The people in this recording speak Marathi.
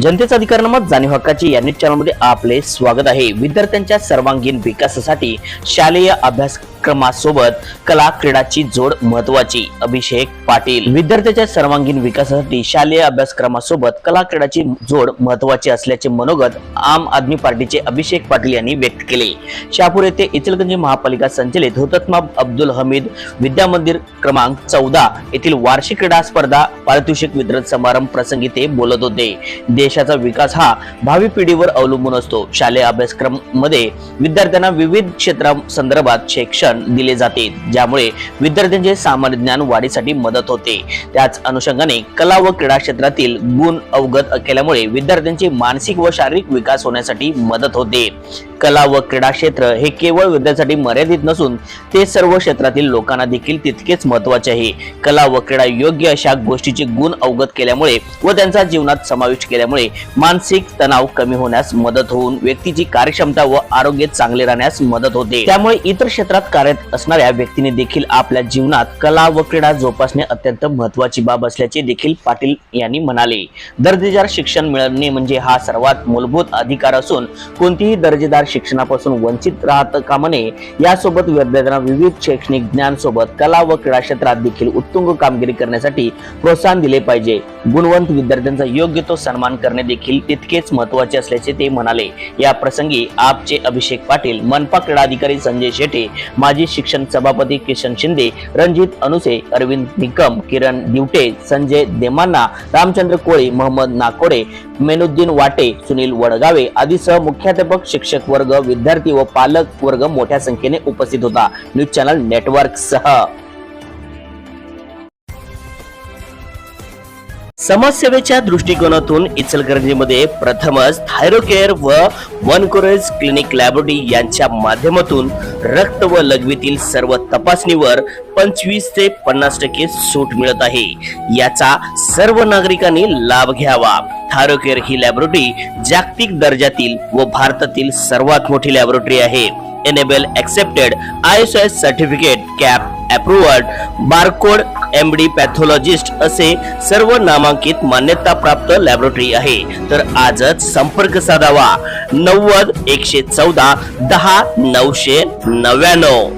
जनतेचा अधिकार मत जाणीव हक्काची या न्यूज चॅनलमध्ये आपले स्वागत आहे। विद्यार्थ्यांच्या सर्वांगीण विकासासाठी शालेय अभ्यासक्रमासोबत कला क्रीडाची जोड महत्त्वाची। अभिषेक पाटील। विद्यार्थ्यांच्या सर्वांगीण विकासासाठी शालेय अभ्यासक्रमासोबत कला क्रीडाची जोड महत्त्वाची असल्याचे मनोगत आम आदमी पार्टीचे अभिषेक पाटील यांनी व्यक्त केले। शहापूर येथे इचलकरंजी महापालिका संचलित हुतात्मा अब्दुल हमीद विद्या मंदिर क्रमांक 14 येथील वार्षिक क्रीडा स्पर्धा पारितोषिक वितरण समारंभ प्रसंगी ते बोलत होते। देशाचा विकास हा भावी पिढीवर अवलंबून असतो। शालेय अभ्यासक्रम मध्ये विद्यार्थ्यांना विविध क्षेत्रांसंदर्भात शिक्षण दिले जाते, ज्यामुळे विद्यार्थ्यांचे सामान्य ज्ञान वाढीसाठी मदत होते। त्याच अनुषंगाने कला व क्रीडा क्षेत्रातील गुण अवगत केल्यामुळे विद्यार्थ्यांचे मानसिक व शारीरिक विकास होण्यासाठी मदत होते। कला व क्रीडा क्षेत्र हे केवळ विद्यार्थ्यांसाठी मर्यादित नसून ते सर्व क्षेत्रातील लोकांना देखील तितकेच महत्त्वाचे आहे। कला व क्रीडा योग्य अशा गोष्टीचे गुण अवगत केल्यामुळे व त्यांचा जीवनात समावेश केल्यामुळे मानसिक तणाव कमी होण्यास मदत होऊन व्यक्तीची कार्यक्षमता व आरोग्य चांगले राहण्यास मदत होते। त्यामुळे इतर क्षेत्रात कार्यरत असणाऱ्या व्यक्तीने देखील आपल्या जीवनात कला व क्रीडा जोपासणे अत्यंत महत्त्वाची बाब असल्याचे देखील पाटील यांनी म्हणाले। दर्जेदार शिक्षण मिळणे म्हणजे हा सर्वात मूलभूत अधिकार असून कोणतीही दर्जेदार शिक्षणापासून वंचित राहता कामा नये। यासोबत विद्यार्थ्यांना विविध शैक्षणिक ज्ञान सोबत कला व क्रीडा क्षेत्रात देखील उत्तुंग कामगिरी करण्यासाठी प्रोत्साहन दिले पाहिजे। गुणवंत विद्यार्थ्यांचा योग्य तो सन्मान करणे देखील तितकेच महत्त्वाचे असल्याचे ते म्हणाले। या प्रसंगी आपचे अभिषेक पाटील, मनपा क्रीडा अधिकारी संजय शेटे, माजी शिक्षण सभापती किशन शिंदे, रणजित अनुसे, अरविंद निकम, किरण दिवटे, संजय देमाना, रामचंद्र कोळे, मोहम्मद नाकोडे, मेनुद्दीन वाटे, सुनील वडगावे आदीसह मुख्याध्यापक, शिक्षक वर्ग, विद्यार्थी व पालक वर्ग मोठ्या संख्येने उपस्थित होता। न्यूज चॅनल नेटवर्क सह समाजसेवेच्या दृष्टिकोनातून इचलकरंजीमध्ये प्रथमच थायरोकेअर व वनकोरेज क्लिनिक लॅबोरेटरी यांच्या माध्यमातून रक्त व लघवीतील सर्व तपासणीवर 25 ते 50% सूट मिळत आहे। याचा सर्व नागरिकांनी लाभ घ्यावा। थायरोकेअर ही लॅबोरेटरी जागतिक दर्जातील व भारतातील सर्वात मोठी लॅबोरेटरी आहे। Enable accepted, ISO certificate, cap approved, barcode, MD pathologist असे सर्व नामांकित मान्यता प्राप्त लॅबोरेटरी आहे। तर आजच संपर्क साधावा 90 114 10 999।